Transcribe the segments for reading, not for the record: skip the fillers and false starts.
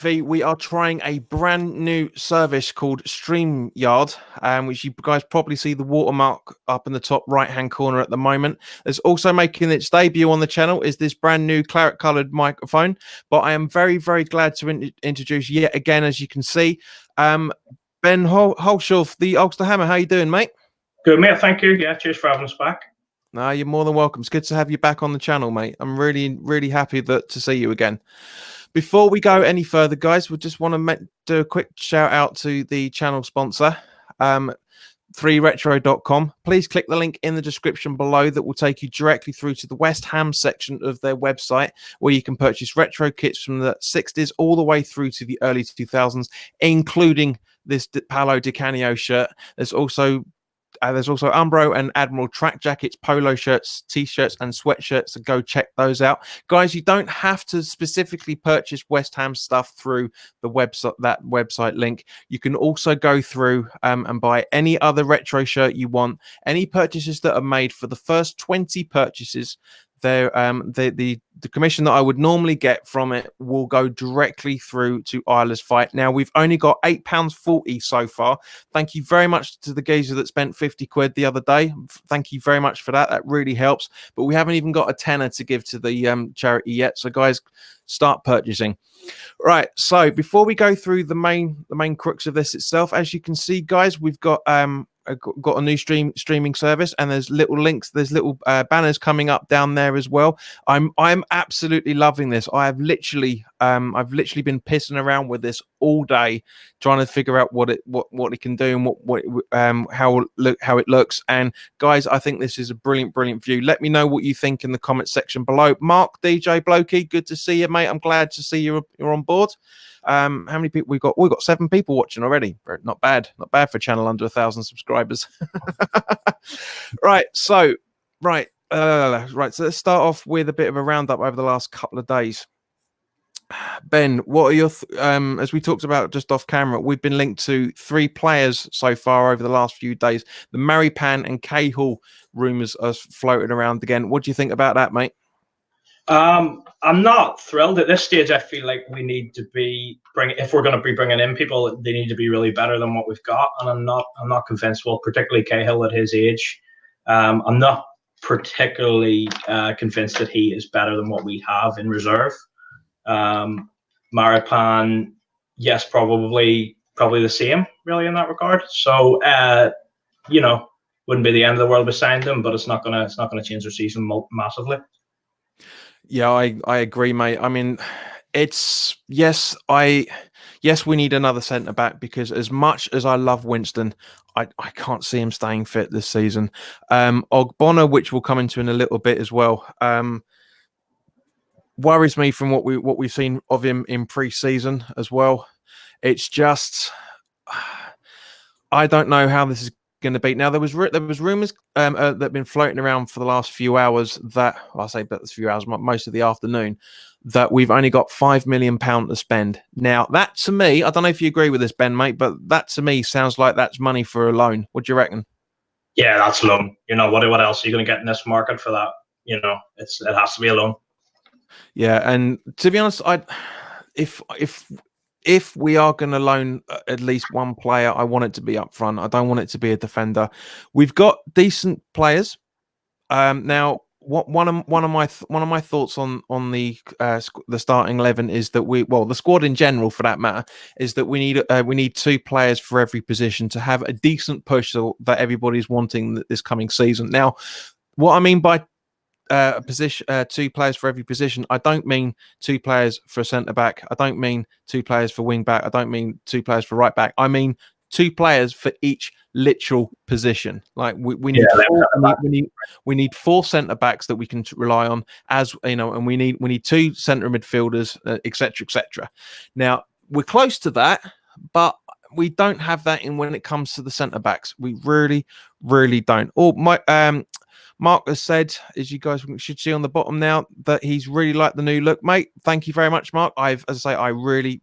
We are trying a brand new service called StreamYard, which you guys probably see the watermark up in the top right-hand corner at the moment. There's also making its debut on the channel is this brand new claret-coloured microphone. But I am very, very glad to introduce yet again, as you can see, Ben Holshoff, the Ulster Hammer. How you doing, mate? Good, mate. Thank you. Yeah, cheers for having us back. No, you're more than welcome. It's good to have you back on the channel, mate. I'm really, really happy to see you again. Before we go any further, guys, we just want to do a quick shout out to the channel sponsor, 3retro.com. Please click the link in the description below that will take you directly through to the West Ham section of their website, where you can purchase retro kits from the 60s all the way through to the early 2000s, including this Paolo Di Canio shirt. There's also Umbro and Admiral track jackets, polo shirts, t-shirts and sweatshirts, so go check those out. Guys, you don't have to specifically purchase West Ham stuff through the website, that website link. You can also go through and buy any other retro shirt you want. Any purchases that are made for the first 20 purchases, the commission that I would normally get from it will go directly through to Isla's Fight. Now, we've only got £8.40 so far. Thank you very much to the geezer that spent 50 quid the other day. Thank you very much for that. That really helps. But we haven't even got a tenner to give to the charity yet. So, guys, start purchasing. Right. So before we go through the main crux of this itself, as you can see, guys, we've got a new streaming service, and there's little links, there's little banners coming up down there as well. I'm absolutely loving this. I've literally been pissing around with this all day, trying to figure out what it can do and how it looks. And guys, I think this is a brilliant view. Let me know what you think in the comment section below. Mark, DJ Blokey, good to see you, mate. I'm glad to see you're on board. How many people we've got? We've got 7 people watching already. Not bad for a channel under 1,000 subscribers. So let's start off with a bit of a roundup over the last couple of days. Ben, what are your as we talked about just off camera, we've been linked to 3 players so far over the last few days. The Maripan and Cahill rumours are floating around again. What do you think about that, mate? I'm not thrilled at this stage. I feel like we need to if we're going to be bringing in people, they need to be really better than what we've got. And I'm not convinced. Well, particularly Cahill at his age, I'm not particularly convinced that he is better than what we have in reserve. Maripan, yes, probably the same, really, in that regard. So, wouldn't be the end of the world we signed him, but it's not gonna change their season massively. Yeah, I agree, mate. I mean, yes, we need another centre back, because as much as I love Winston, I can't see him staying fit this season. Ogbonna, which we'll come into in a little bit as well, worries me from what we've seen of him in pre-season as well. It's just, I don't know how this is going to be. Now, there was rumours that have been floating around for the last few hours that, well, I say but a few hours, most of the afternoon, that we've only got £5 million to spend. Now, that to me, I don't know if you agree with this, Ben, mate, but that to me sounds like that's money for a loan. What do you reckon? Yeah, that's loan. What else are you going to get in this market for that? It has to be a loan. Yeah, and to be honest, if we are going to loan at least one player, I want it to be up front. I don't want it to be a defender. We've got decent players. Now, one of my thoughts on the starting 11 is that the squad in general, for that matter, is that we need 2 players for every position to have a decent push that everybody's wanting this coming season. Now, what I mean by 2 players for every position, I don't mean 2 players for a centre back. I don't mean 2 players for wing back. I don't mean 2 players for right back. I mean 2 players for each literal position. Like we need 4 centre backs that we can rely on, as you know, and we need 2 centre midfielders, etc., etc. Now, we're close to that, but we don't have that when it comes to the centre backs. We really don't. Mark has said, as you guys should see on the bottom now, that he's really liked the new look, mate. Thank you very much, Mark. As I say, I really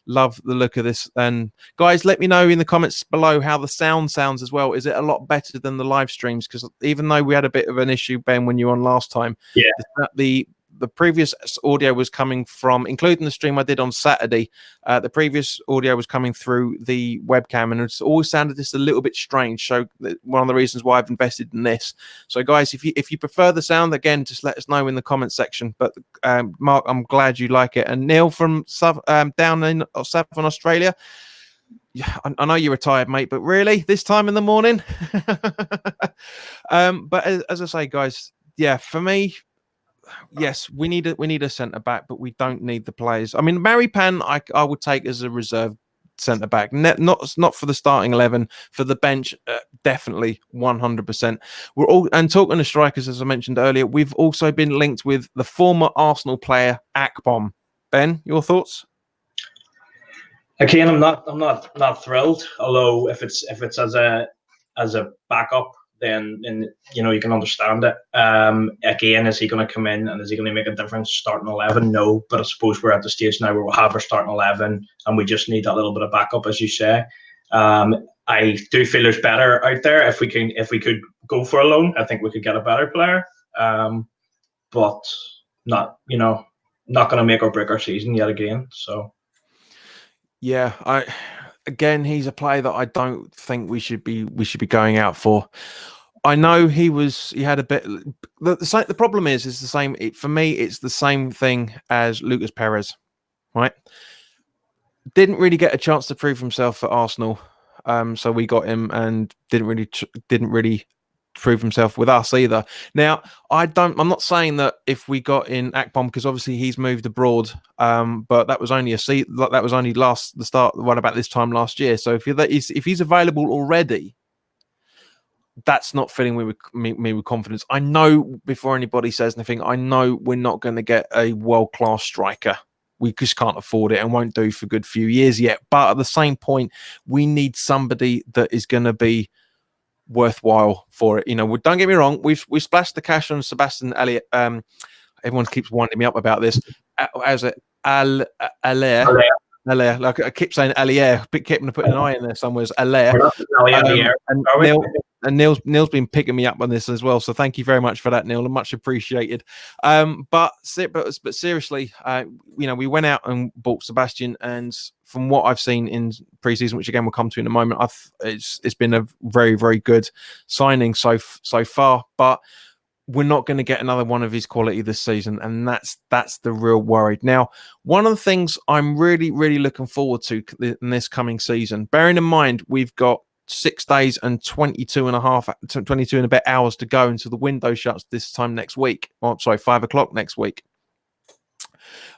love the look of this. And guys, let me know in the comments below how the sound sounds as well. Is it a lot better than the live streams? Because even though we had a bit of an issue, Ben, when you were on last time, yeah, the the previous audio was coming from, including the stream I did on Saturday. The previous audio was coming through the webcam, and it always sounded just a little bit strange. So one of the reasons why I've invested in this. So guys, if you prefer the sound, again, just let us know in the comments section. But Mark, I'm glad you like it. And Neil from down in Southern Australia. Yeah, I know you're retired, mate, but really, this time in the morning? But as I say, guys, yeah, for me, yes, we need a centre back, but we don't need the players. I mean, Maripan, I would take as a reserve centre back, not for the starting 11, for the bench, definitely 100%. We're all, and talking to strikers, as I mentioned earlier, we've also been linked with the former Arsenal player Akpom. Ben, your thoughts? Again, I'm not thrilled. Although if it's as a backup, then you can understand it. Again, is he going to come in and is he going to make a difference starting 11? No, but I suppose we're at the stage now where we'll have our starting 11, and we just need that little bit of backup, as you say. I do feel there's better out there. If we could go for a loan, I think we could get a better player. But not going to make or break our season yet again. So. Yeah, again, he's a player that I don't think we should be going out for. I know he had a bit. The problem is the same. For me, it's the same thing as Lucas Perez, right? Didn't really get a chance to prove himself at Arsenal, so we got him, and didn't really prove himself with us either. Now, I'm not saying that if we got in Akpom, because obviously he's moved abroad, but that was only the start, what about this time last year? So if he's available already, that's not filling me with confidence. I know, before anybody says anything, I know we're not going to get a world-class striker. We just can't afford it and won't do for a good few years yet. But at the same point, we need somebody that is going to be worthwhile for it. Don't get me wrong, we've splashed the cash on Sebastian Elliott. Everyone keeps winding me up about this. As a Allaire, like I keep saying Allaire, keeping putting an I in there somewhere. Allaire. And Neil's been picking me up on this as well, so thank you very much for that, Neil. Much appreciated. But seriously, we went out and bought Sebastian, and from what I've seen in preseason, which again we'll come to in a moment, it's been a very, very good signing so far. But we're not going to get another one of his quality this season, and that's the real worry. Now, one of the things I'm really, really looking forward to in this coming season, bearing in mind we've got 6 days and 22 and a bit hours to go until the window shuts this time next week. 5 o'clock next week.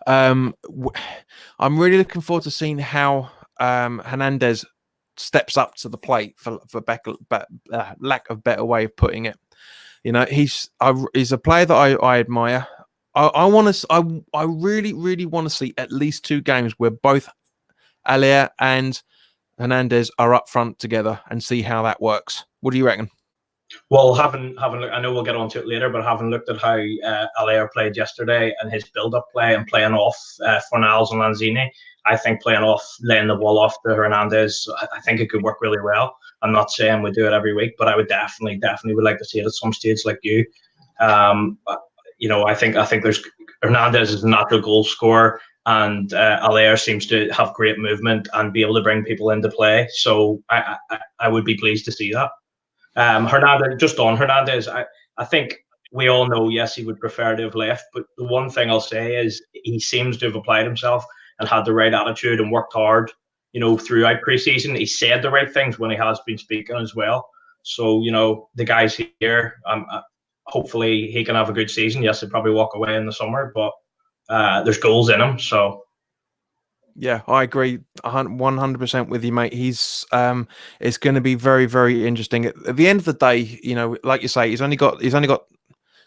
I'm really looking forward to seeing how Hernandez steps up to the plate, for lack of better way of putting it. He's a player that I admire. I really, really want to see at least 2 games where both Allaire and Hernandez are up front together and see how that works. What do you reckon? Well, having I know we'll get onto it later, but having looked at how Allaire played yesterday and his build-up play and playing off Fornals and Lanzini, I think laying the ball off to Hernandez, I think it could work really well. I'm not saying we do it every week, but I would definitely would like to see it at some stage, like you. I think there's Hernandez is a natural goal scorer, and Allaire seems to have great movement and be able to bring people into play. So I would be pleased to see that. Hernandez, I think we all know, yes, he would prefer to have left, but the one thing I'll say is he seems to have applied himself and had the right attitude and worked hard, throughout preseason. He said the right things when he has been speaking as well. So, the guys here, hopefully he can have a good season. Yes, he'll probably walk away in the summer, but there's goals in him, so. Yeah, I agree 100% with you, mate. It's going to be very, very interesting. At the end of the day, like you say, he's only got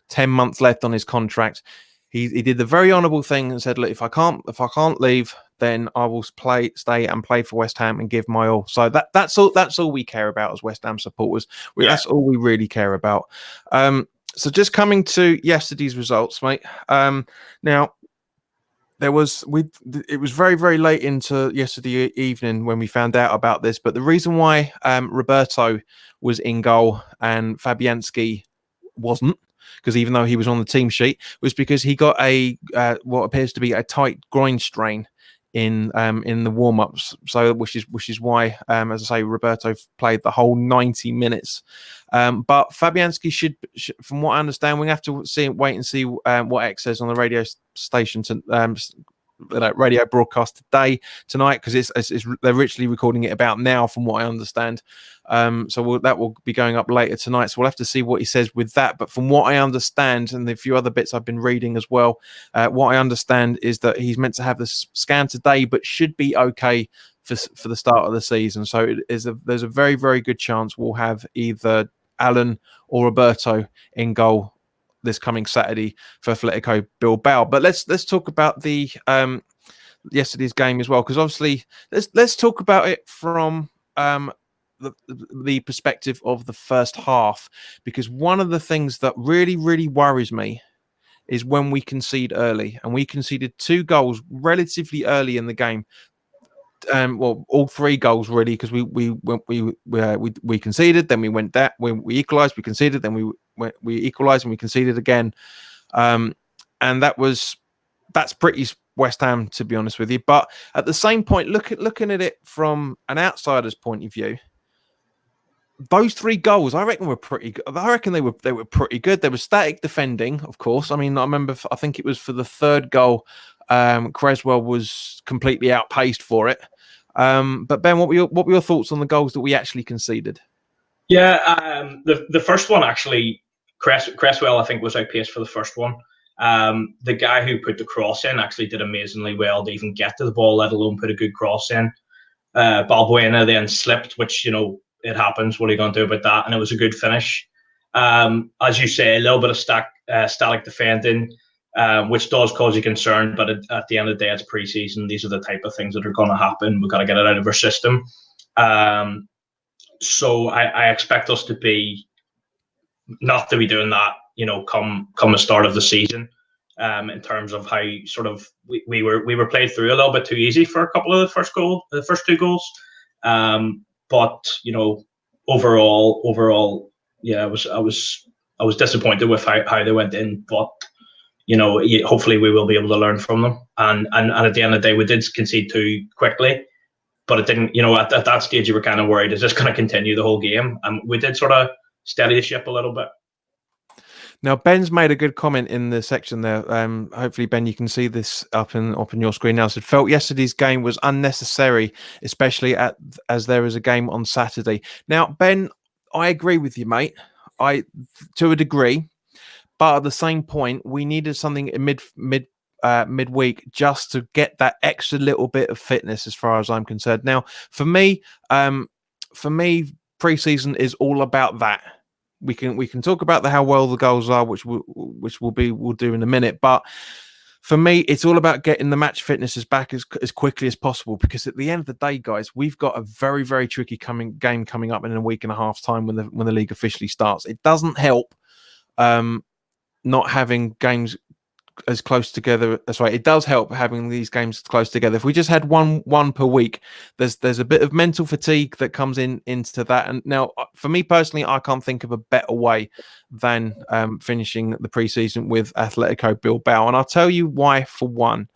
10 months left on his contract. He did the very honourable thing and said, "Look, if I can't leave, then I will stay and play for West Ham and give my all." So that's all we care about as West Ham supporters. That's all we really care about. So just coming to yesterday's results, mate. Now. It was very, very late into yesterday evening when we found out about this. But the reason why Roberto was in goal and Fabianski wasn't because even though he was on the team sheet, was because he got a what appears to be a tight groin strain in the warm-ups, so which is why, as I say, Roberto played the whole 90 minutes. But Fabianski should, from what I understand, we have to wait and see what X says on the radio station to radio broadcast tonight, because they're literally recording it about now, from what I understand. So that will be going up later tonight. So we'll have to see what he says with that. But from what I understand, and the few other bits I've been reading as well, what I understand is that he's meant to have the scan today, but should be okay for the start of the season. So there's a very, very good chance we'll have either Alan or Roberto in goal this coming Saturday for Athletico Bilbao. But let's talk about the yesterday's game as well, because obviously let's talk about it from the perspective of the first half, because one of the things that really, really worries me is when we concede early, and we conceded 2 goals relatively early in the game. Well, all 3 goals really, because we conceded, then we went that when we equalised, we conceded, then we equalised, and we conceded again, and that's pretty West Ham, to be honest with you. But at the same point, looking at it from an outsider's point of view, those 3 goals, I reckon, were pretty good. I reckon they were pretty good. There was static defending, of course. I mean, I remember, I think it was for the 3rd goal, Creswell was completely outpaced for it. But Ben, what were your thoughts on the goals that we actually conceded? Yeah, the first one, actually, Cresswell, I think, was outpaced for the first one. The guy who put the cross in actually did amazingly well to even get to the ball, let alone put a good cross in. Balbuena then slipped, which, it happens. What are you going to do about that? And it was a good finish. As you say, a little bit of static defending, which does cause you concern. But at the end of the day, it's pre-season. These are the type of things that are going to happen. We've got to get it out of our system. So I expect us to be not to be doing that, come the start of the season. In terms of how sort of we were played through a little bit too easy for a couple of the first 2 goals. But overall, yeah, I was disappointed with how they went in. But hopefully we will be able to learn from them. And at the end of the day, we did concede 2 quickly, but it didn't. At that stage, you were kind of worried, is this going to continue the whole game? And we did sort of steady the ship a little bit. Now, Ben's made a good comment in the section there. Hopefully, Ben, you can see this up on your screen now. Said, felt yesterday's game was unnecessary, especially as there is a game on Saturday. Now, Ben, I agree with you, mate. To a degree, but at the same point, we needed something midweek just to get that extra little bit of fitness, as far as I'm concerned. Now, for me, pre-season is all about that. We can talk about how well the goals are, which we'll do in a minute. But for me, it's all about getting the match fitnesses back as quickly as possible, because at the end of the day, guys, we've got a very, very tricky game coming up in a week and a half's time when the league officially starts. It doesn't help not having games as close together. That's right. It does help having these games close together. If we just had one per week, there's a bit of mental fatigue that comes into that. And now, for me personally, I can't think of a better way than finishing the preseason with Atletico Bilbao, and I'll tell you why. For one,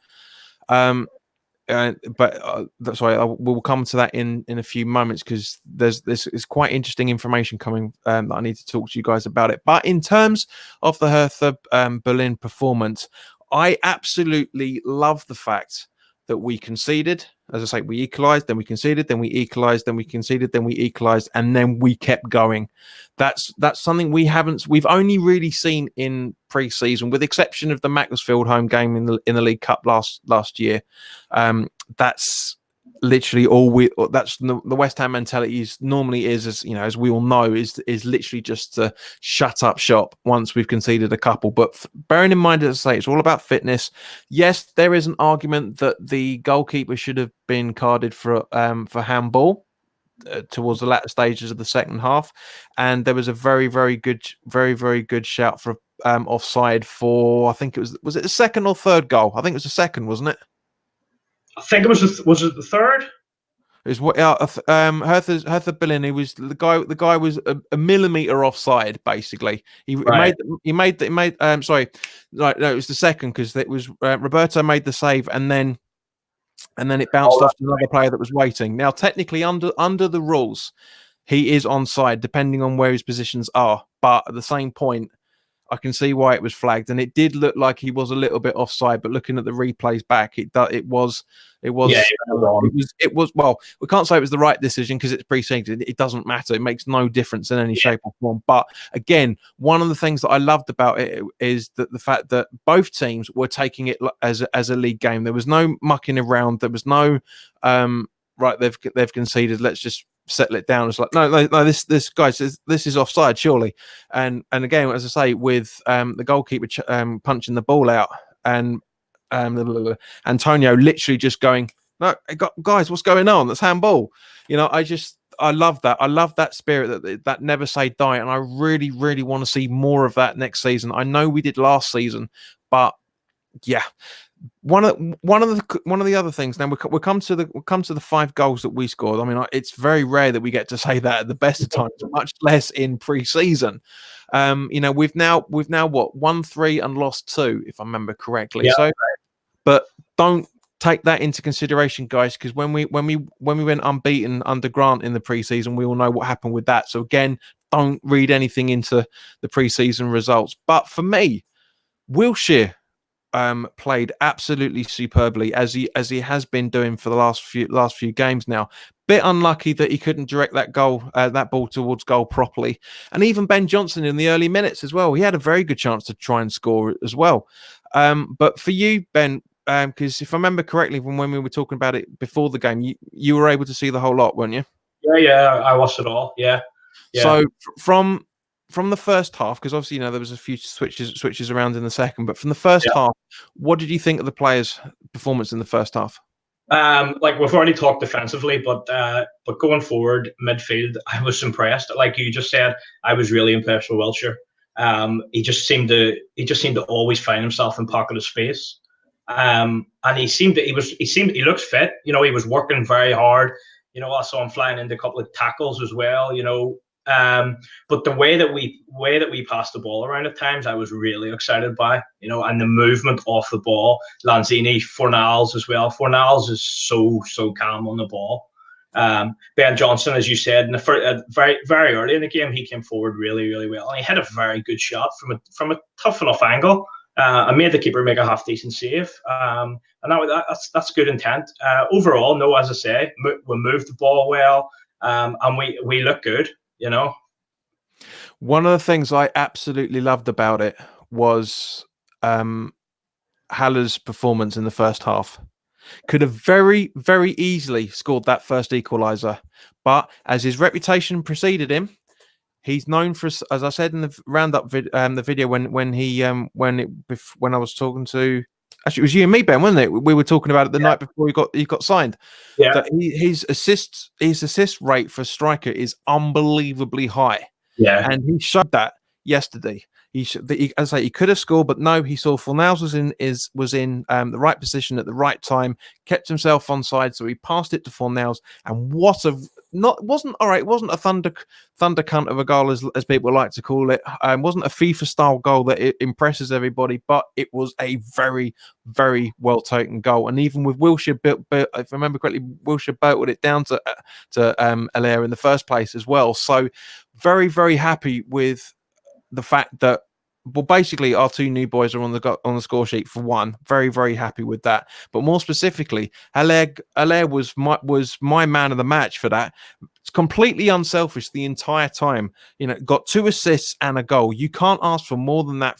we'll come to that in a few moments, because this is quite interesting information coming that I need to talk to you guys about it. But in terms of the Hertha Berlin performance, I absolutely love the fact that we conceded. As I say, we equalised, then we conceded, then we equalised, then we conceded, then we equalised, and then we kept going. That's something we've only really seen in pre-season, with the exception of the Macclesfield home game in the League Cup last year. That's literally all that's the West Ham mentality normally is, as we all know, is literally just to shut up shop once we've conceded a couple. But bearing in mind, as I say, it's all about fitness. Yes, there is an argument that the goalkeeper should have been carded for handball towards the latter stages of the second half, and there was a very, very good shout for offside for, I think was it the second or third goal? I think it was the second, wasn't it? I think it was it the third? Is what Hertha Berlin. He was the guy. The guy was a millimeter offside. Basically, he Right. made. Sorry, right. No, it was the second because it was Roberto made the save, and then it Oh, bounced off to another player that was waiting. Now, technically, under the rules, he is onside depending on where his positions are. But at the same point, I can see why it was flagged, and it did look like he was a little bit offside. But looking at the replays back, yeah, it was. Well, we can't say it was the right decision because it's pre-season. It doesn't matter. It makes no difference in any shape or form. But again, one of the things that I loved about it is that the fact that both teams were taking it as a league game. There was no mucking around. There was no right. They've conceded. Let's just settle it down. It's like no. This guy says this is offside, surely. And again, as I say, with the goalkeeper punching the ball out and Antonio literally just going, no, guys, what's going on? That's handball. I love that. I love that spirit that never say die, and I really, really want to see more of that next season. I know we did last season, but yeah. One of the other things. Now we'll come to the 5 goals that we scored. I mean, it's very rare that we get to say that at the best of times, much less in pre-season. We've now what 1-3 and lost 2, if I remember correctly. Yeah. So, but don't take that into consideration, guys, because when we went unbeaten under Grant in the pre-season, we all know what happened with that. So again, don't read anything into the pre-season results. But for me, Wilshere played absolutely superbly as he has been doing for the last few games now. Bit unlucky that he couldn't direct that ball towards goal properly, and even Ben Johnson in the early minutes as well. He had a very good chance to try and score as well. But for you, Ben, because if I remember correctly from when we were talking about it before the game, you were able to see the whole lot, weren't you? Yeah, I watched it all. Yeah. So from the first half, because obviously there was a few switches around in the second, but from the first half, what did you think of the players' performance in the first half? Like we've already talked defensively, but going forward midfield, I was impressed. Like you just said, I was really impressed with Wilshere. He just seemed to always find himself in pocket of space. And he looks fit. He was working very hard. I saw him flying into a couple of tackles as well. But the way that we passed the ball around at times, I was really excited by. And the movement off the ball, Lanzini, Fornals as well. Fornals is so calm on the ball. Ben Johnson, as you said, in the very very early in the game, he came forward really really well, and he had a very good shot from a tough enough angle. I made the keeper make a half decent save, and that's good intent. Overall, no, as I say, we moved the ball well, and we look good. One of the things I absolutely loved about it was Haller's performance in the first half. Could have very, very easily scored that first equaliser, but as his reputation preceded him, he's known for, as I said in the roundup the video when I was talking to, actually it was you and me, Ben, wasn't it? We were talking about it the night before he got signed. Yeah, that his assist rate for striker is unbelievably high. yeah, And he showed that yesterday. As I say, he could have scored, but no, he saw Fornals was in the right position at the right time, kept himself onside, so he passed it to Fornals, and it wasn't a thunder cunt of a goal as people like to call it. Wasn't a FIFA style goal that it impresses everybody, but it was a very, very well taken goal. And even with Wilshere, if I remember correctly, Wilshere belted it down to Allaire in the first place as well. So very, very happy with the fact that, well, basically our 2 new boys are on the score sheet for one. Very, very happy with that. But more specifically, Allaire was my man of the match for that. It's completely unselfish the entire time. Got 2 assists and a goal. You can't ask for more than that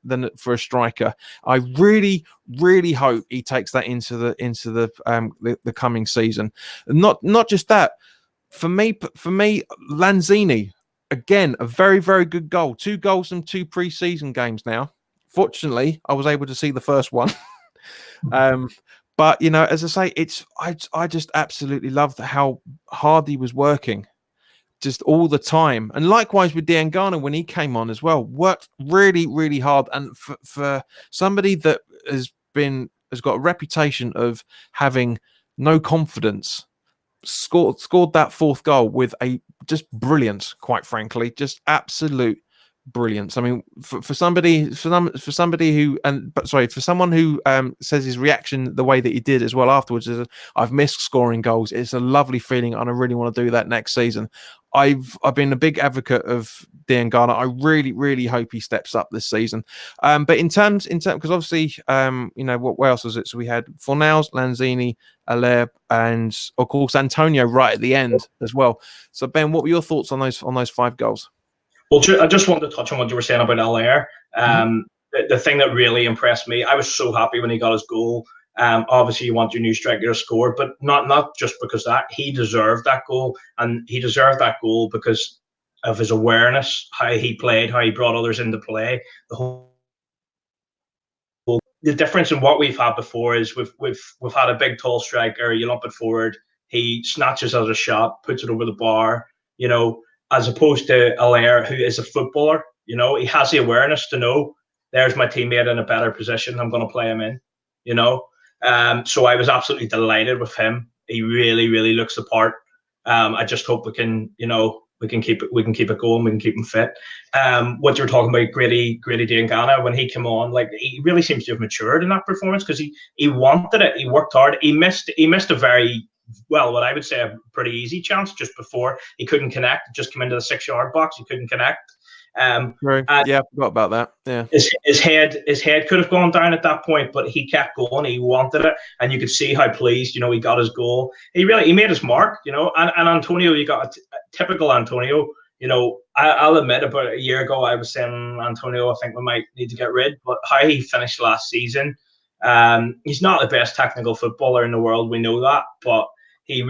than for a striker. I really, really hope he takes that into the coming season. Not just that. For me, Lanzini. Again, a very, very good goal. 2 goals from 2 pre-season games now. Fortunately, I was able to see the first one. But, as I say, I just absolutely loved how hard he was working just all the time. And likewise with Diangana when he came on as well. Worked really, really hard. And for somebody that has got a reputation of having no confidence, scored that fourth goal with a just brilliance, quite frankly, just absolute brilliance. I mean, for somebody who for someone who says his reaction the way that he did as well afterwards is, I've missed scoring goals. It's a lovely feeling, and I really want to do that next season. I've been a big advocate of Dean Garner. I really hope he steps up this season. But in terms because obviously what else was it? So we had Fornals, Lanzini, Allaire, and of course Antonio right at the end as well. So Ben, what were your thoughts on those 5 goals? Well, I just wanted to touch on what you were saying about Allaire. The thing that really impressed me, I was so happy when he got his goal. Obviously, you want your new striker to score, but not just because that. He deserved that goal, and he deserved that goal because of his awareness, how he played, how he brought others into play. The difference in what we've had before is we've had a big, tall striker. You lump it forward, he snatches out a shot, puts it over the bar. As opposed to Allaire, who is a footballer, he has the awareness to know there's my teammate in a better position. I'm going to play him in, So I was absolutely delighted with him. He really looks the part. I just hope we can keep it going. We can keep him fit. What you were talking about, Grady Diangana, when he came on, like he really seems to have matured in that performance because he wanted it. He worked hard. He missed a very what I would say a pretty easy chance just before. He couldn't connect. Just came into the 6-yard box. He couldn't connect. Right. Yeah, I forgot about that. Yeah, his head could have gone down at that point, but he kept going. He wanted it, and you could see how pleased. He got his goal. He made his mark. And Antonio, you got a typical Antonio. I'll admit, about a year ago, I was saying Antonio, I think we might need to get rid. But how he finished last season, he's not the best technical footballer in the world. We know that, but he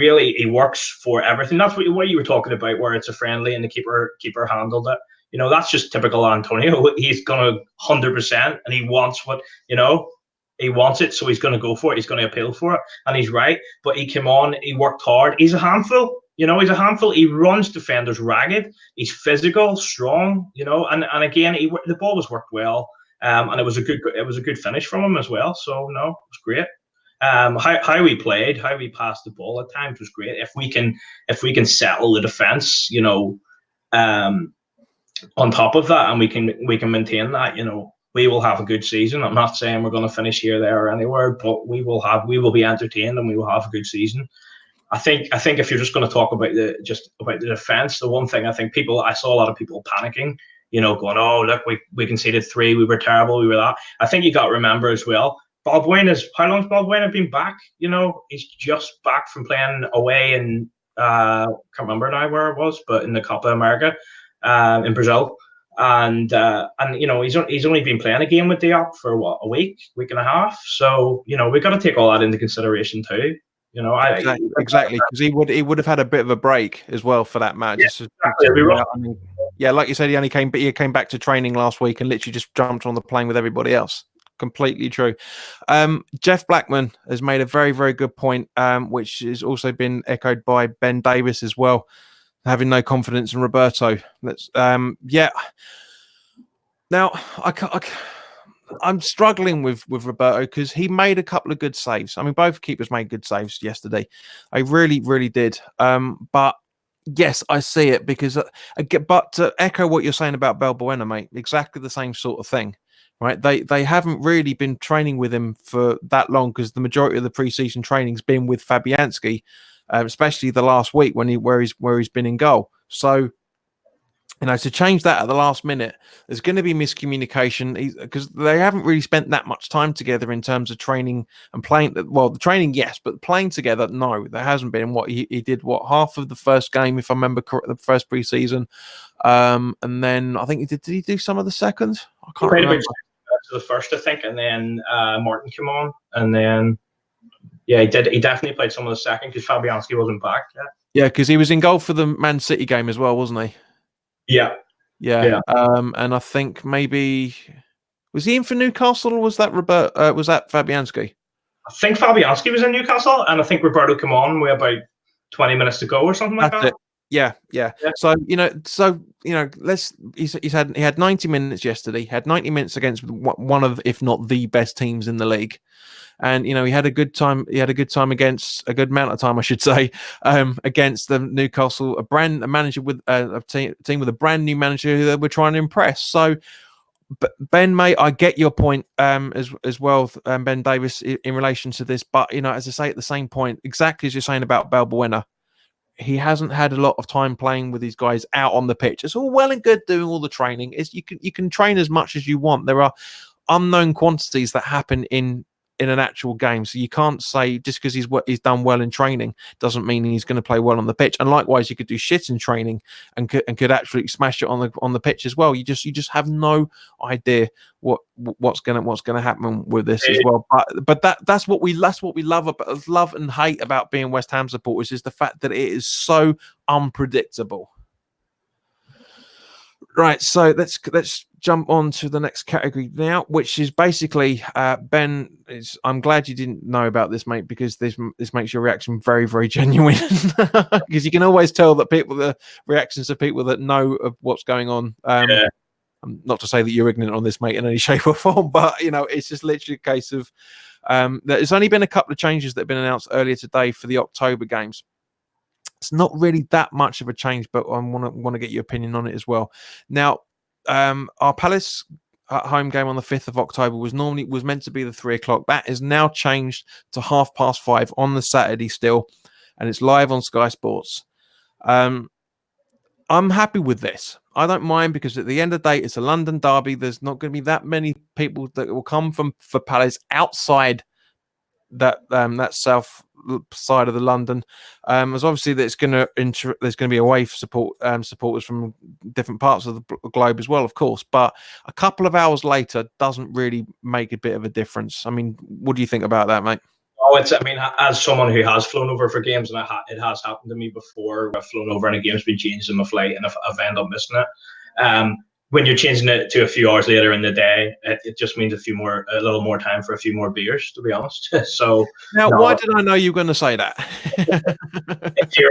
works for everything. That's what you were talking about, where it's a friendly and the keeper handled it. That's just typical Antonio. He's going to 100%, and he wants he wants it, so he's going to go for it. He's going to appeal for it, and he's right. But he came on, he worked hard. He's a handful. He's a handful. He runs defenders ragged. He's physical, strong. And again, the ball was worked well, and it was a good finish from him as well. So no, it was great. How we played, how we passed the ball at times was great. If we can settle the defense, on top of that, and we can maintain that, we will have a good season. I'm not saying we're going to finish here, there, or anywhere, but we will be entertained and we will have a good season. I think if you're just going to talk about the defense, the one thing I think I saw a lot of people panicking, going, oh look, we conceded 3, we were terrible, we were that. I think you got to remember as well, how long's Balbuena been back? He's just back from playing away in can't remember now where it was, but in the Copa America in Brazil, and he's only been playing a game with Diop for a week and a half. So we've got to take all that into consideration too. Exactly, because he would have had a bit of a break as well for that match. Yeah, like you said, he came back to training last week and literally just jumped on the plane with everybody else. Completely true. Jeff Blackman has made a very, very good point, which has also been echoed by Ben Davis as well, having no confidence in Roberto. Now I'm struggling with Roberto because he made a couple of good saves. I mean, both keepers made good saves yesterday. I really did. But yes, I see it because, but to echo what you're saying about Balbuena, mate, exactly the same sort of thing. Right, they haven't really been training with him for that long because the majority of the preseason training's been with Fabianski, especially the last week where he's been in goal. So, to change that at the last minute, there's going to be miscommunication because they haven't really spent that much time together in terms of training and playing. Well, the training, yes, but playing together, no, there hasn't been. What he did, half of the first game, if I remember correctly, the first preseason, and then I think did he do some of the second? I can't remember. To the first, I think, and then Martin came on, and then he did. He definitely played some of the second because Fabianski wasn't back yet. Yeah, because he was in goal for the Man City game as well, wasn't he? Yeah. And I think maybe was he in for Newcastle or was that was that Fabianski? I think Fabianski was in Newcastle, and I think Roberto came on with about 20 minutes to go or something like that. Yeah. Yeah. So he had 90 minutes yesterday. He had 90 minutes against one of, if not the best teams in the league. And he had a good time. He had a good time against a good amount of time, I should say, against the Newcastle, a manager with a team with a brand new manager who they were trying to impress. So, Ben, mate, I get your point as well, Ben Davis, in relation to this. But as I say, at the same point, exactly as you're saying about Balbuena, he hasn't had a lot of time playing with these guys out on the pitch. It's all well and good doing all the training. You can train as much as you want. There are unknown quantities that happen in an actual game. So you can't say just because he's done well in training doesn't mean he's going to play well on the pitch. And likewise, you could do shit in training and could actually smash it on the pitch as well. You just have no idea what's gonna happen with this as well. But that's what we love and hate about being West Ham supporters, is the fact that it is so unpredictable. Right, so let's jump on to the next category now, which is basically Ben. I'm glad you didn't know about this, mate, because this makes your reaction very, very genuine. Because you can always tell that the reactions of people that know of what's going on. Not to say that you're ignorant on this, mate, in any shape or form, but it's just literally a case of there's only been a couple of changes that have been announced earlier today for the October games. It's not really that much of a change, but I want to get your opinion on it as well. Now, our Palace home game on the 5th of October was meant to be the 3 o'clock. That is now changed to 5:30 on the Saturday still, and it's live on Sky Sports. I'm happy with this. I don't mind, because at the end of the day, it's a London derby. There's not going to be that many people that will come for Palace outside that south side of the London, as obviously that there's going to be away supporters from different parts of the globe as well, of course. But a couple of hours later doesn't really make a bit of a difference. I mean, what do you think about that, mate? Oh, as someone who has flown over for games, and it has happened to me before, I've flown over and a game's been changed in my flight, and I've ended up missing it. When you're changing it to a few hours later in the day, it just means a little more time for a few more beers, to be honest. So now, why did I know you were going to say that? If you're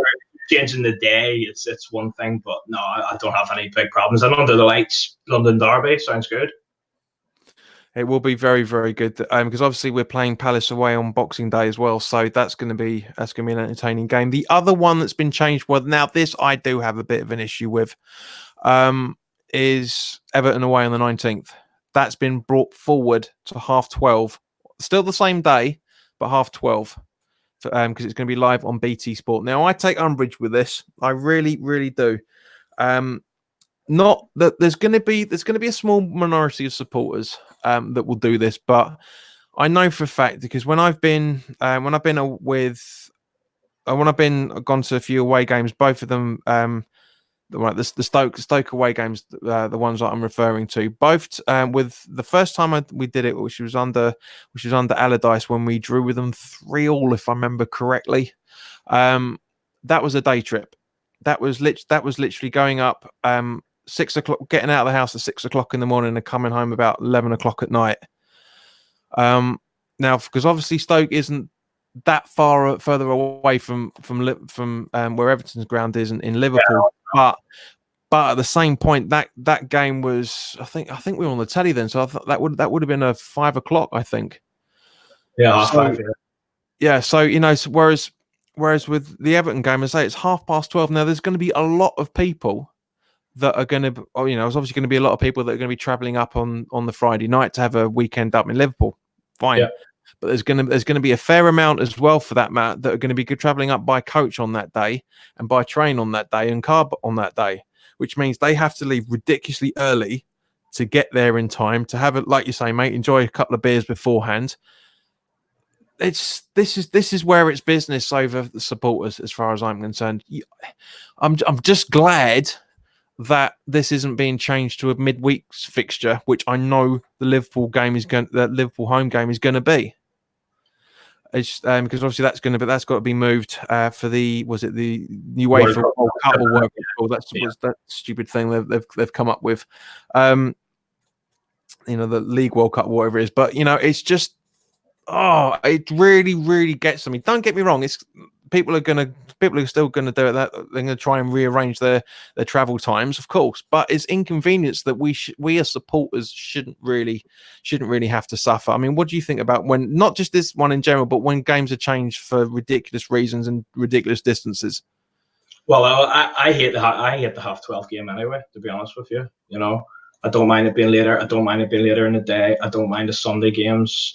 changing the day, it's one thing, but no, I don't have any big problems. And under the lights, London derby sounds good. It will be very, very good, because obviously we're playing Palace away on Boxing Day as well, so that's going to be an entertaining game. The other one that's been changed, well, now this I do have a bit of an issue with, is Everton away on the 19th. That's been brought forward to 12:30, still the same day, but 12:30, because it's going to be live on BT Sport. Now I take umbrage with this, I really, really do. Not that there's going to be a small minority of supporters that will do this, but I know for a fact, because when I've been gone to a few away games, both of them, the Stoke away games, the ones that I'm referring to, both with the first time we did it, which was under Allardyce, when we drew with them 3-3, if I remember correctly. That was a day trip. That was literally going up 6 o'clock, getting out of the house at 6 o'clock in the morning and coming home about 11 o'clock at night. Now, because obviously Stoke isn't that further away from where Everton's ground is in Liverpool, but at the same point, that game was, I think we were on the telly then, so I thought that would have been a 5 o'clock, I think. Yeah, so, 5. Yeah, so whereas with the Everton game, I say it's 12:30. Now there's going to be a lot of people that are going to, there's obviously going to be a lot of people that are going to be travelling up on the Friday night to have a weekend up in Liverpool. Fine. Yeah. But there's going to be a fair amount as well, for that matter, that are going to be travelling up by coach on that day, and by train on that day, and car on that day, which means they have to leave ridiculously early to get there in time to have it, like you say, mate, enjoy a couple of beers beforehand. This is where it's business over the supporters, as far as I'm concerned. I'm just glad that this isn't being changed to a midweek fixture, which I know the Liverpool home game is going to be. It's because obviously that's got to be moved for the UEFA World Cup or whatever it's called. That's that stupid thing they've come up with. The League World Cup or whatever it is. But it's just, it really, really gets to me. Don't get me wrong, people are still gonna do it. That they're gonna try and rearrange their travel times, of course. But it's inconvenience that we as supporters shouldn't really have to suffer. I mean, what do you think about when not just this one in general, but when games are changed for ridiculous reasons and ridiculous distances? Well, I hate the half 12 game anyway. To be honest with you, I don't mind it being later. I don't mind it being later in the day. I don't mind the Sunday games,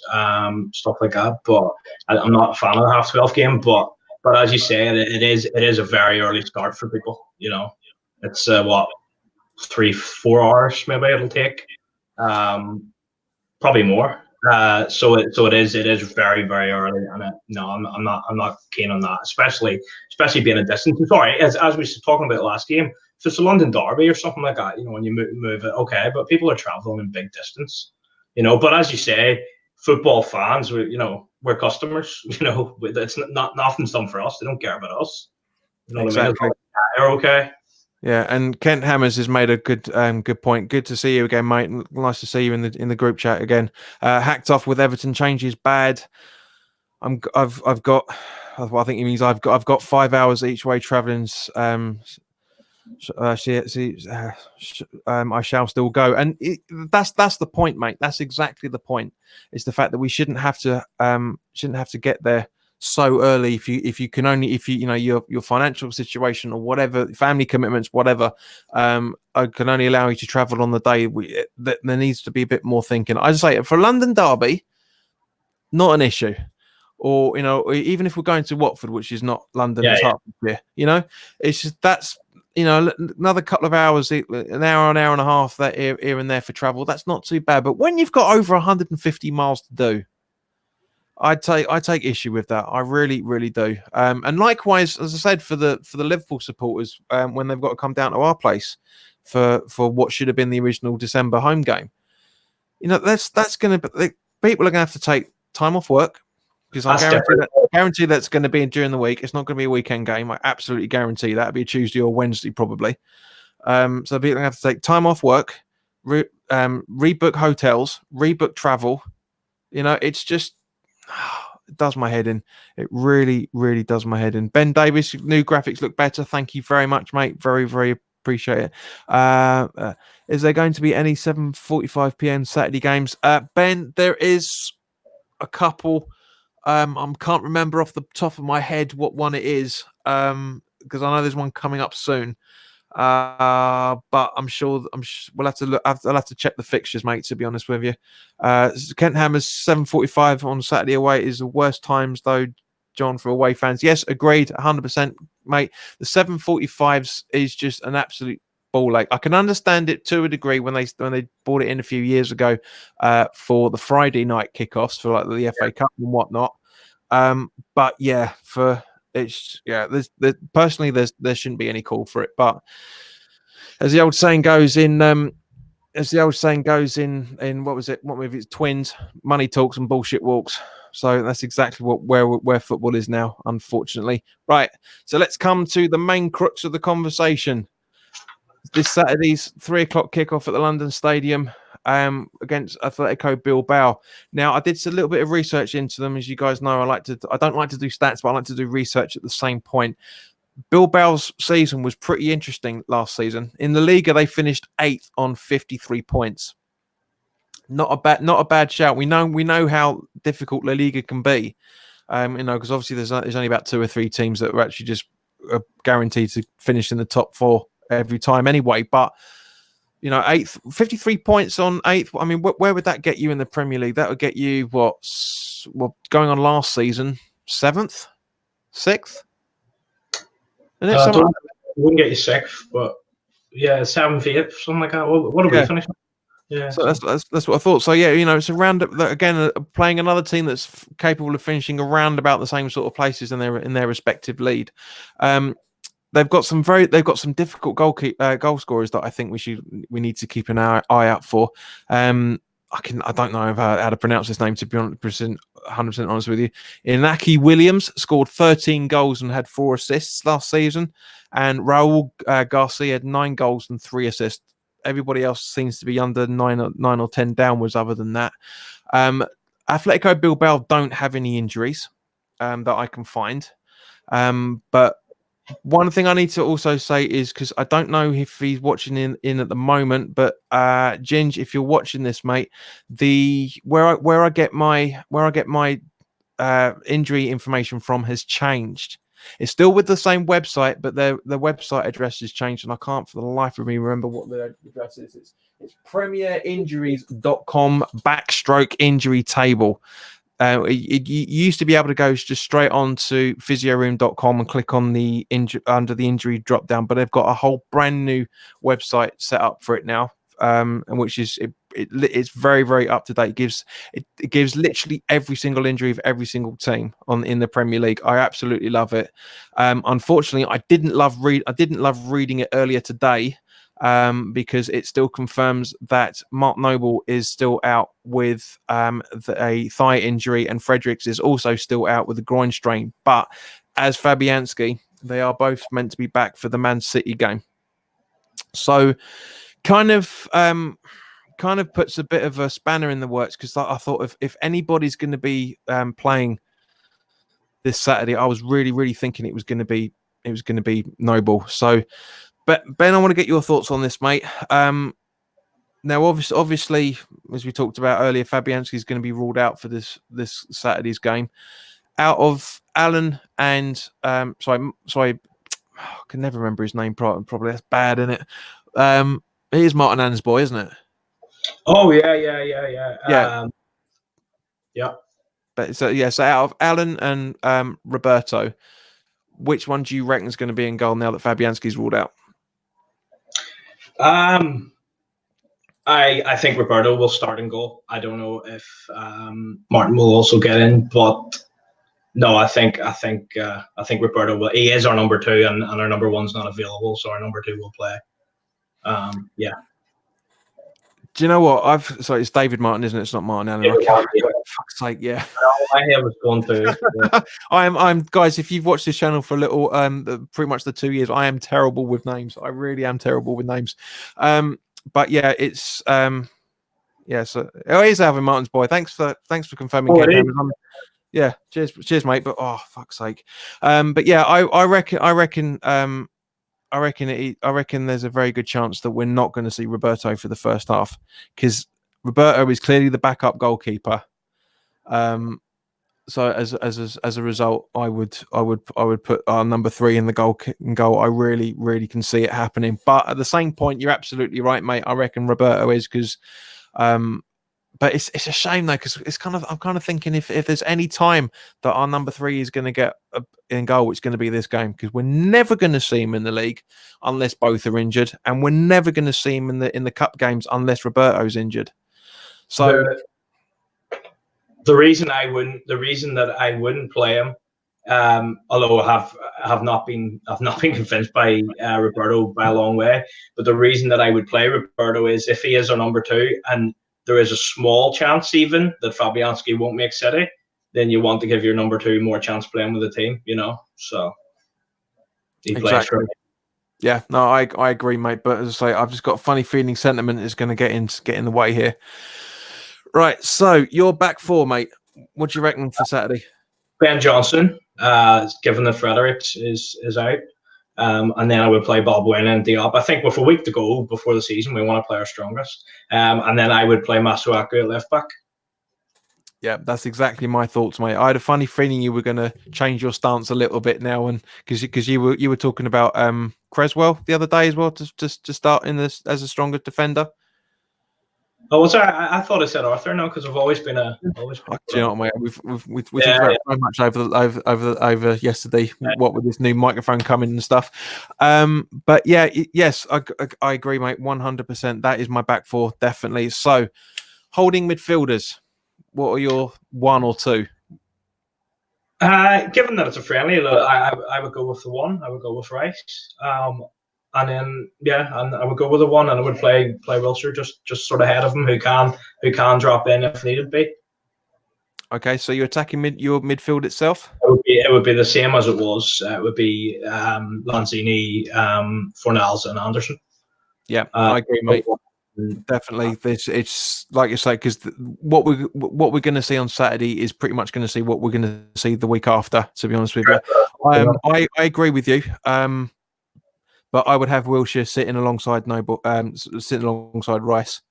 stuff like that. But I'm not a fan of the half 12 game. But as you say, it is a very early start for people. It's what 3-4 hours maybe it'll take, probably more. So it is very, very early, and no, I'm not keen on that, especially being a distance. Sorry, as we were talking about last game, if it's a London derby or something like that, when you move it, okay, but people are traveling in big distance, But as you say, football fans, we're customers. It's nothing's done for us. They don't care about us. You know exactly. what I mean? They're okay. Yeah, and Kent Hammers has made a good point. Good to see you again, mate. Nice to see you in the group chat again. Hacked off with Everton changes bad. I've got. Well, I think he means I've got 5 hours each way travelling. I shall still go, and that's the point, mate. That's exactly the point. It's the fact that we shouldn't have to get there so early if you can only your financial situation or whatever, family commitments, whatever, I can only allow you to travel on the day. There needs to be a bit more thinking. I just say for London derby, not an issue. Or even if we're going to Watford, which is not London, it's Hertfordshire. It's just that's another couple of hours, an hour and a half that here and there for travel. That's not too bad. But when you've got over 150 miles to do, I take issue with that. I really, really do. And likewise, as I said, for the Liverpool supporters, when they've got to come down to our place for what should have been the original December home game, that's going to people are going to have to take time off work because I guarantee that's going to be during the week. It's not going to be a weekend game. I absolutely guarantee that. It'll be a Tuesday or Wednesday probably. So people are going to have to take time off work, rebook hotels, rebook travel. It's just. It does my head in. It really, really does my head in. Ben Davis, new graphics look better. Thank you very much, mate. Very, very appreciate it. Is there going to be any 7:45 p.m. Saturday games? Ben, there is a couple. I can't remember off the top of my head what one it is, because I know there's one coming up soon. But I'm sure we'll have to look. I'll have to check the fixtures, mate. To be honest with you, Kent Hammers 7:45 on Saturday away is the worst times, though. John, for away fans, yes, agreed, 100%, mate. The 7:45s is just an absolute ball ache. I can understand it to a degree when they brought it in a few years ago for the Friday night kickoffs for like the FA Cup and whatnot. But yeah, personally there shouldn't be any call for it. But as the old saying goes in what was it? What movie? It's Twins. Money talks and bullshit walks. So that's exactly where football is now, unfortunately. Right. So let's come to the main crux of the conversation. This Saturday's 3:00 kickoff at the London Stadium against Atletico Bilbao. Now, I did a little bit of research into them. As you guys know, I don't like to do stats, but I like to do research at the same point. Bilbao's season was pretty interesting last season. In the Liga, they finished 8th on 53 points. Not a bad shout. We know how difficult La Liga can be. Because obviously there's only about 2 or 3 teams that are actually just guaranteed to finish in the top 4 every time anyway. But 8th, 53 points on 8th. I mean, where would that get you in the Premier League? That would get you going on last season, 7th, 6th. Wouldn't get you 6th, but yeah, 7th, 8th, something like that. What are we finishing? Yeah, so that's what I thought. So yeah, it's around again playing another team that's capable of finishing around about the same sort of places in their respective lead. They've got some difficult goal scorers that I think we need to keep an eye out for. I don't know how to pronounce his name, to be 100% honest with you. Inaki Williams scored 13 goals and had 4 assists last season, and Raul Garcia had 9 goals and 3 assists. Everybody else seems to be under 9 or 10 downwards. Other than that, Atletico Bilbao don't have any injuries that I can find. But one thing I need to also say is, because I don't know if he's watching in at the moment, but Ginge, if you're watching this, mate, where I get my injury information from has changed. It's still with the same website, but the website address has changed, and I can't for the life of me remember what the address is. It's premierinjuries.com/injury table. You used to be able to go just straight on to physioroom.com and click on the under the injury drop down, but they've got a whole brand new website set up for it now, and which is it's very, very up to date. It gives literally every single injury of every single team in the Premier League. I absolutely love it. Unfortunately, I didn't love reading it earlier today. Because it still confirms that Mark Noble is still out with a thigh injury, and Fredericks is also still out with a groin strain. But as Fabianski, they are both meant to be back for the Man City game. So kind of puts a bit of a spanner in the works, because I thought if anybody's going to be playing this Saturday, I was really, really thinking it was going to be Noble. So. But Ben, I want to get your thoughts on this, mate. Now, obviously, as we talked about earlier, Fabianski is going to be ruled out for this Saturday's game. Out of Alan and sorry, I can never remember his name. Probably that's bad, isn't it? It is Martin Ann's boy, isn't it? Oh yeah. Yeah. But so out of Alan and Roberto, which one do you reckon is going to be in goal now that Fabianski's ruled out? I think Roberto will start in goal. I don't know if Martin will also get in, but no, I think Roberto will. He is our number 2, and our number 1's not available, so our number 2 will play. Yeah. Do you know what? Sorry, it's David Martin, isn't it? It's not Martin Allen. For fuck's sake, yeah. My hair was going to. Yeah. I'm guys. If you've watched this channel for a little, pretty much the 2 years, I am terrible with names. I really am terrible with names. But yeah, it's yeah. So it is Alvin Martin's boy. Thanks for confirming. Yeah, cheers, mate. But oh, fuck's sake. But yeah, I reckon there's a very good chance that we're not going to see Roberto for the first half, because Roberto is clearly the backup goalkeeper. So as a result, I would put our number 3 in the goal. I really, really can see it happening. But at the same point, you're absolutely right, mate. I reckon Roberto is, because but it's a shame though, because I'm kind of thinking if there's any time that our number 3 is going to get in goal, it's going to be this game, because we're never going to see him in the league unless both are injured, and we're never going to see him in the cup games unless Roberto's injured. So the reason that I wouldn't play him, although I have not been convinced by Roberto by a long way, but the reason that I would play Roberto is if he is our number 2 and there is a small chance even that Fabianski won't make City, then you want to give your number 2 more chance playing with the team, so he plays for me. Yeah, no, I agree, mate. But as I say, I've just got a funny feeling sentiment is going to get in the way here. Right, so your back 4, mate. What do you reckon for Saturday? Ben Johnson, given that Fredericks is out, and then I would play Balbuena and Diop. I think with a week to go before the season, we want to play our strongest. And then I would play Masuaku at left back. Yeah, that's exactly my thoughts, mate. I had a funny feeling you were going to change your stance a little bit now, and because you were talking about Creswell the other day as well to start in this as a stronger defender. Oh, sorry. I thought I said Arthur. No, because I've always been a. Do you know what, mate? We talked about so much over yesterday. Yeah. What with this new microphone coming and stuff. But yeah, yes, I agree, mate. 100%. That is my back 4, definitely. So, holding midfielders. What are your 1 or 2? Given that it's a friendly, I would go with the 1. I would go with Rice. And then and I would go with the 1, and I would play Wilshire just sort of ahead of him, who can drop in if needed be. Okay, so you're attacking your midfield itself? It would be the same as it was. It would be Lanzini, Fornals, and Anderson. Yeah, I agree, mate. Definitely, it's like you say, because what we're going to see on Saturday is pretty much going to see what we're going to see the week after. To be honest with you, I agree with you. But I would have Wilshere sitting alongside sitting alongside Rice.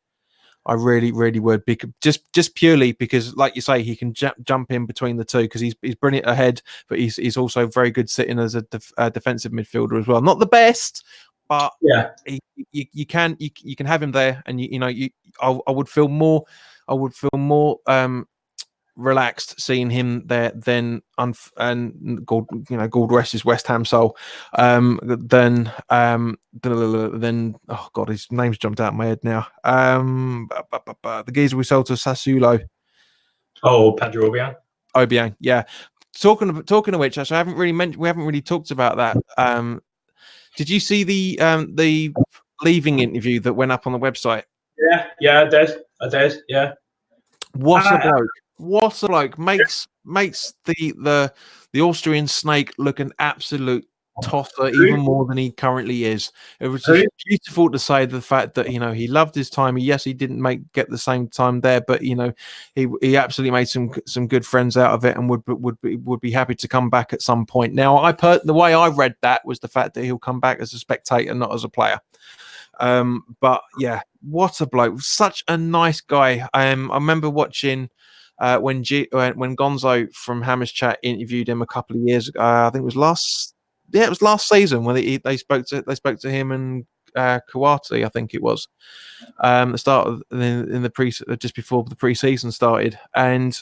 I really, really would, because just purely because, like you say, he can jump in between the two, because he's brilliant ahead, but he's also very good sitting as a defensive midfielder as well. Not the best, but yeah, you can have him there, and I would feel more relaxed seeing him there than and God rest his West Ham soul. Then oh god, his name's jumped out of my head now. The geezer we sold to Sassuolo. Oh, Pedro Obiang, yeah. Talking of which, actually, we haven't really talked about that. Did you see the leaving interview that went up on the website? Yeah, I did, yeah. What a bloke! What a bloke! Makes the Austrian snake look an absolute tosser, even more than he currently is. It was just beautiful to say the fact that he loved his time. Yes, he didn't get the same time there, but he absolutely made some good friends out of it, and would be happy to come back at some point. Now, the way I read that was the fact that he'll come back as a spectator, not as a player. But yeah, what a bloke! Such a nice guy. I remember watching when Gonzo from Hammers Chat interviewed him a couple of years ago. I think it was last season when they spoke to him and Kawati. I think it was the start of in the just before the preseason started, and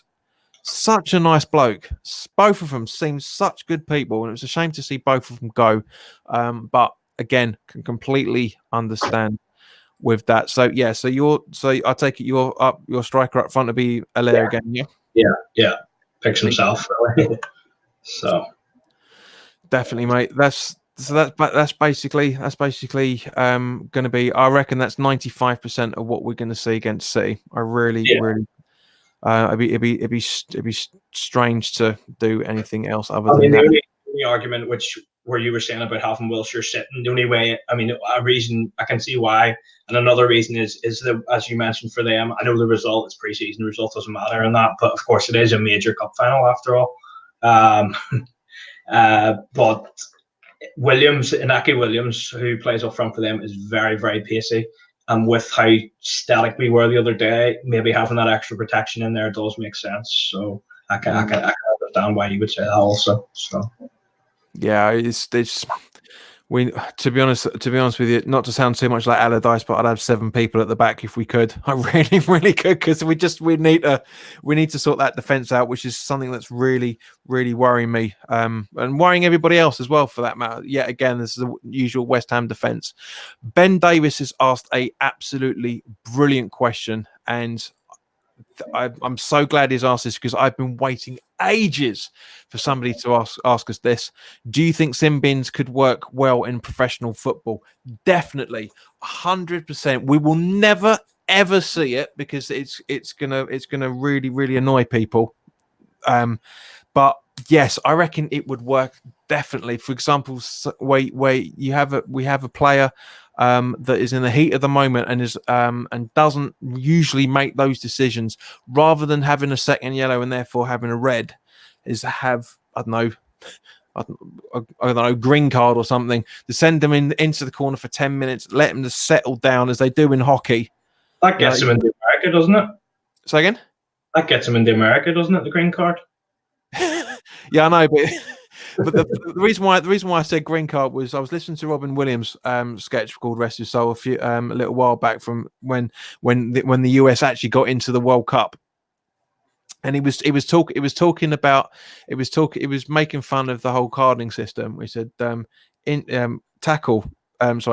such a nice bloke. Both of them seemed such good people, and it was a shame to see both of them go. But again, can completely understand with that. So yeah, so I take it your striker up front to be Allaire again, yeah? Yeah. Picks himself really. So definitely, mate. That's basically going to be. I reckon that's 95% of what we're going to see against City. I really. It'd be strange to do anything else other than that. The only argument where you were saying about having Wilshere sitting, the only way, a reason I can see why, and another reason is that, as you mentioned, for them, I know the result is preseason, the result doesn't matter in that, but of course it is a major cup final after all. But Inaki Williams, who plays up front for them, is very, very pacey. And with how static we were the other day, maybe having that extra protection in there does make sense. So I can understand why you would say that also. So yeah, it's to be honest with you, not to sound too much like Allardyce, but I'd have 7 people at the back if we could. I really, really could, because we need to sort that defense out, which is something that's really, really worrying me, and worrying everybody else as well, for that matter. Yet again, this is the usual West Ham defense. Ben Davis has asked a absolutely brilliant question, and I'm so glad he's asked this, because I've been waiting ages for somebody to ask us this. Do you think sin bins could work well in professional football? Definitely, 100%. We will never ever see it, because it's gonna really, really annoy people. But yes, I reckon it would work definitely. For example, where we have a player that is in the heat of the moment and doesn't usually make those decisions, rather than having a second yellow and therefore having a red, is to have I don't know, green card or something, to send them into the corner for 10 minutes, let them just settle down as they do in hockey. That gets them into America, doesn't it? Say again? That gets them into America, doesn't it? The green card. Yeah, I know, but the reason why I said green card was I was listening to Robin Williams' sketch called "Rest His Soul" a little while back, from when the US actually got into the World Cup, and he was making fun of the whole carding system. We said tackle.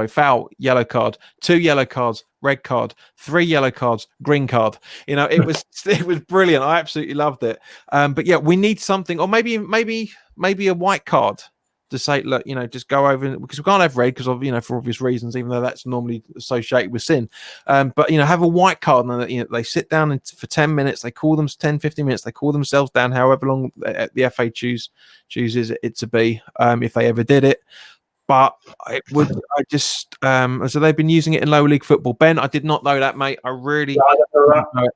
Foul, yellow card, 2 yellow cards, red card, 3 yellow cards, green card. It was brilliant. I absolutely loved it. But yeah, we need something, or maybe a white card to say, look, just go over, because we can't have red because of for obvious reasons, even though that's normally associated with sin. But have a white card, and they sit down for 10 minutes. They call them 10-15 minutes. They call themselves down, however long the FA chooses it to be, if they ever did it. but it would. I just so they've been using it in lower league football. Ben, I did not know that, mate. I really didn't know it.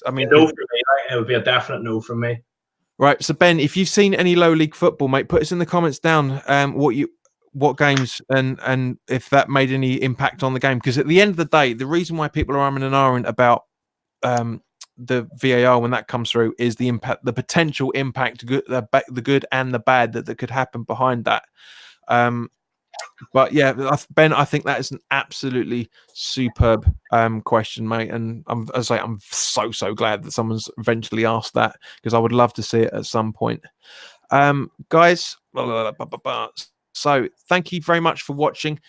I mean, no for me. It would be a definite no from me. Right. So Ben, if you've seen any low league football, mate, put us in the comments down what games and if that made any impact on the game. Because at the end of the day, the reason why people are umming and ahhing about the VAR when that comes through is the impact, the potential impact, the good and the bad that could happen behind that. But yeah, Ben, I think that is an absolutely superb question, mate. And I'm so glad that someone's eventually asked that, because I would love to see it at some point. Guys, so thank you very much for watching.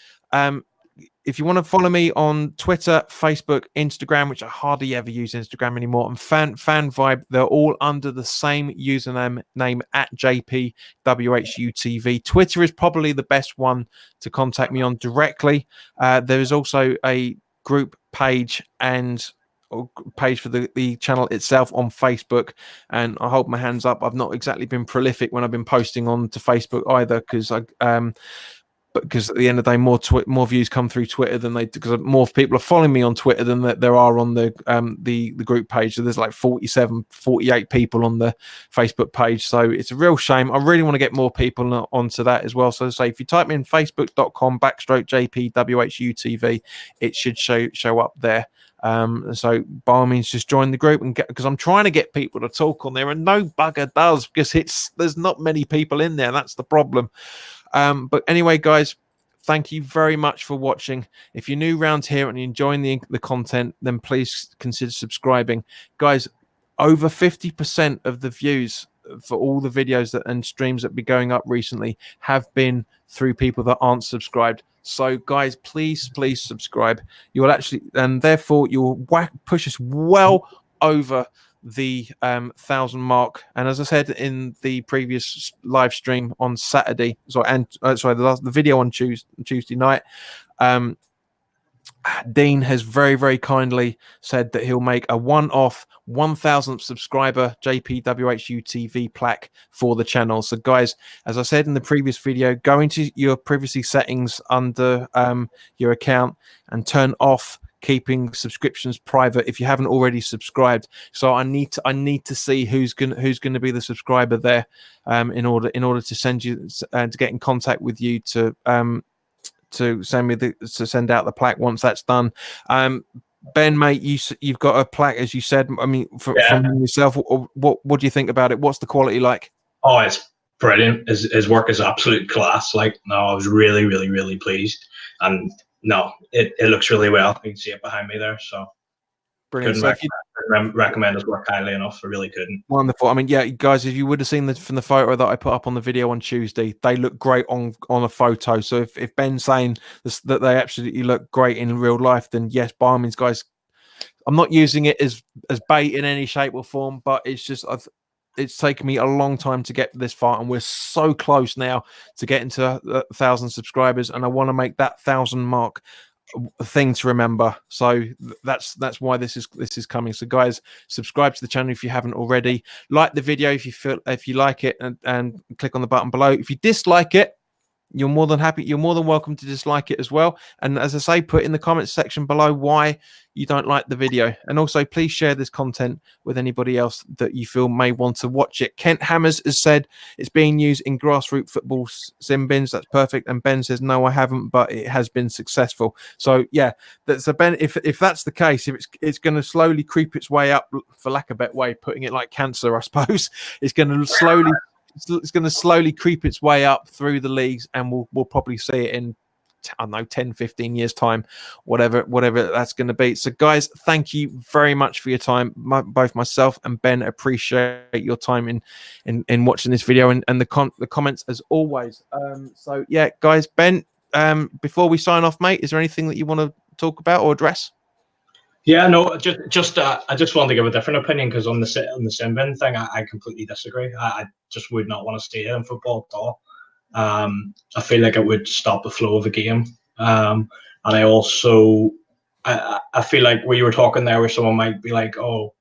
If you want to follow me on Twitter, Facebook, Instagram, which I hardly ever use Instagram anymore, and Fan Vibe, they're all under the same username at JPWHUTV. Twitter is probably the best one to contact me on directly. There is also a group page or page for the channel itself on Facebook, and I hold my hands up. I've not exactly been prolific when I've been posting on to Facebook either, because because at the end of the day, more views come through Twitter than because more people are following me on Twitter than there are on the group page. So there's like 48 people on the Facebook page. So it's a real shame. I really want to get more people onto that as well. So say if you type in facebook.com/JPWHUTV, it should show up there. So by all means, just join the group and because I'm trying to get people to talk on there, and no bugger does, because there's not many people in there. That's the problem. But anyway, guys, thank you very much for watching. If you're new around here and you're enjoying the content, then please consider subscribing. Guys, over 50% of the views for all the videos and streams that be going up recently have been through people that aren't subscribed. So guys, please subscribe. You will actually, and therefore you will push us well over the 1,000 mark. And as I said in the previous live stream on Saturday, the video on Tuesday night, Dean has very kindly said that he'll make a one-off 1,000th subscriber JPWHU TV plaque for the channel. So guys, as I said in the previous video, go into your privacy settings under your account and turn off keeping subscriptions private if you haven't already subscribed. So I need to see who's gonna be the subscriber there, in order to send you to get in contact with you to send out the plaque once that's done. Ben, mate, you've got a plaque, as you said. I mean, from yourself, what do you think about it? What's the quality like? Oh, it's brilliant. His work is absolute class. Like, no, I was really pleased, and no, it looks really well. You can see it behind me there. So brilliant. Couldn't recommend his work highly enough. I really couldn't. Wonderful. I mean, yeah, guys, if you would have seen from the photo that I put up on the video on Tuesday, they look great on a photo. So if Ben's saying that they absolutely look great in real life, then yes, by all means, guys, I'm not using it as bait in any shape or form, but it's just it's taken me a long time to get this far, and we're so close now to getting to 1,000 subscribers, and I want to make that 1,000 mark a thing to remember. So that's why this is coming. So guys, subscribe to the channel if you haven't already. Like the video if you like it, and click on the button below. If you dislike it, you're more than welcome to dislike it as well. And as I say, put in the comments section below why you don't like the video. And also, please share this content with anybody else that you feel may want to watch it. Kent Hammers has said it's being used in grassroots football sim bins. That's perfect. And Ben says, no, I haven't, but it has been successful. So yeah, that's a Ben. If that's the case, if it's going to slowly creep its way up, for lack of a better way, putting it like cancer, I suppose, it's going to slowly creep its way up through the leagues, and we'll probably see it in, I don't know, 10, 15 years time, whatever that's going to be. So guys, thank you very much for your time. Both myself and Ben appreciate your time in watching this video, and the comments as always. So yeah, guys, Ben, before we sign off, mate, is there anything that you want to talk about or address? Yeah, no, I just wanted to give a different opinion, because on the sim bin thing, I completely disagree. I just would not want to stay in football at all. I feel like it would stop the flow of the game. And I also I feel like where you were talking there, where someone might be like, oh,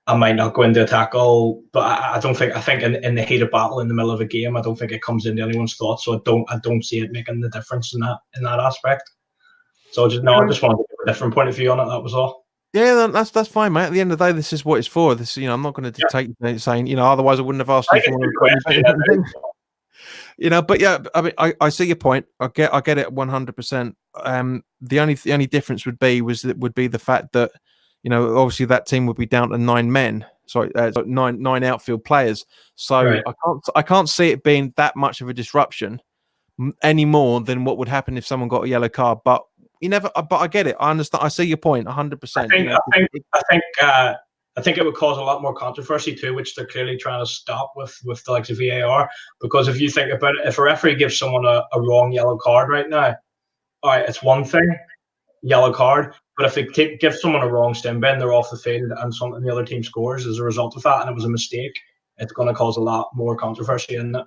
I might not go into a tackle, but I don't think. I think in the heat of battle in the middle of a game, I don't think it comes into anyone's thoughts. So I don't see it making the difference in that aspect. So I just wanted to give a different point of view on it. That was all. Yeah, that's fine, mate. At the end of the day, this is what it's for. This, I'm not going to dictate saying, otherwise I wouldn't have asked you for. But yeah, I mean, I see your point. I get it 100%. The only difference would be the fact that, obviously that team would be down to 9 men. Sorry, nine outfield players. So Right. I can't see it being that much of a disruption any more than what would happen if someone got a yellow card. But but I get it. I understand. I see your point 100%. I think it would cause a lot more controversy too, which they're clearly trying to stop with the likes of VAR. Because if you think about it, if a referee gives someone a wrong yellow card right now, all right, it's one thing, yellow card. But if they give someone a wrong stem bend, they're off the field, and the other team scores as a result of that, and it was a mistake, it's going to cause a lot more controversy, isn't it?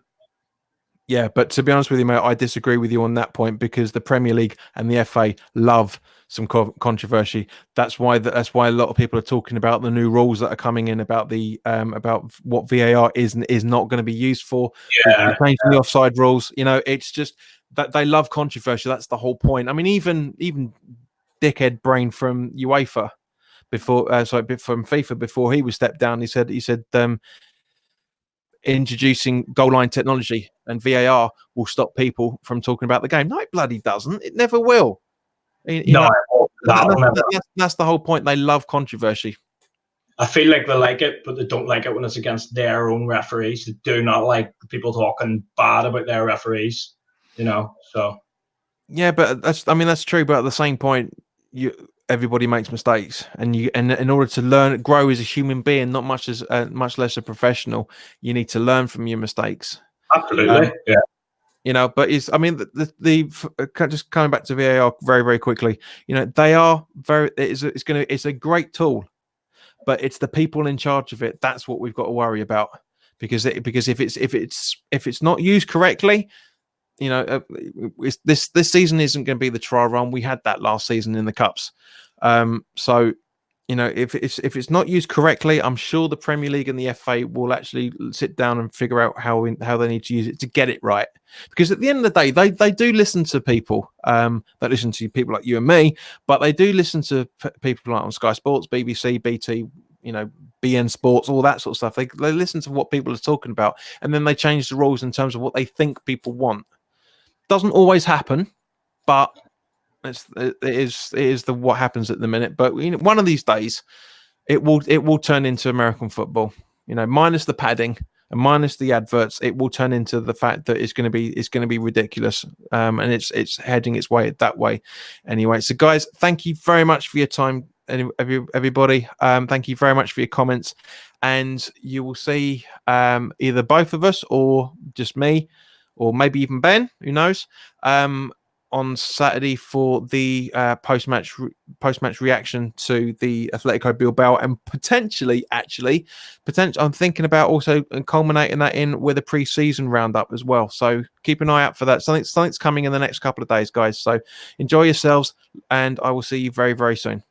Yeah, but to be honest with you, mate, I disagree with you on that point because the Premier League and the FA love some controversy. That's why a lot of people are talking about the new rules that are coming in about about what VAR is and is not going to be used for. Yeah, changing the offside rules. It's just that they love controversy. That's the whole point. I mean, even dickhead brain from UEFA from FIFA before he was stepped down, he said introducing goal line technology and VAR will stop people from talking about the game. No, it bloody doesn't. It never will. That's the whole point. They love controversy. I feel like they like it, but they don't like it when it's against their own referees. They do not like people talking bad about their referees. So yeah, but that's true. But at the same point, everybody makes mistakes, and in order to grow as a human being, not much less a professional, you need to learn from your mistakes. Absolutely, yeah. But just coming back to VAR very, very quickly. They are it's a great tool, but it's the people in charge of it. That's what we've got to worry about, because if it's not used correctly, this season isn't going to be the trial run. We had that last season in the cups. So if it's not used correctly, I'm sure the Premier League and the FA will actually sit down and figure out how they need to use it to get it right. Because at the end of the day, they do listen to people that listen to people like you and me, but they do listen to people like on Sky Sports, BBC, BT, BN Sports, all that sort of stuff. They listen to what people are talking about, and then they change the rules in terms of what they think people want. Doesn't always happen, but it is what happens at the minute. But one of these days, it will turn into American football. Minus the padding and minus the adverts, it will turn into the fact that it's going to be ridiculous. And it's heading its way that way. Anyway, so guys, thank you very much for your time, everybody. Thank you very much for your comments, and you will see either both of us or just me, or maybe even Ben, who knows, on Saturday for the post-match reaction to the Athletico Bilbao, and potentially, I'm thinking about also culminating that in with a pre-season roundup as well. So keep an eye out for that. Something's coming in the next couple of days, guys. So enjoy yourselves, and I will see you very, very soon.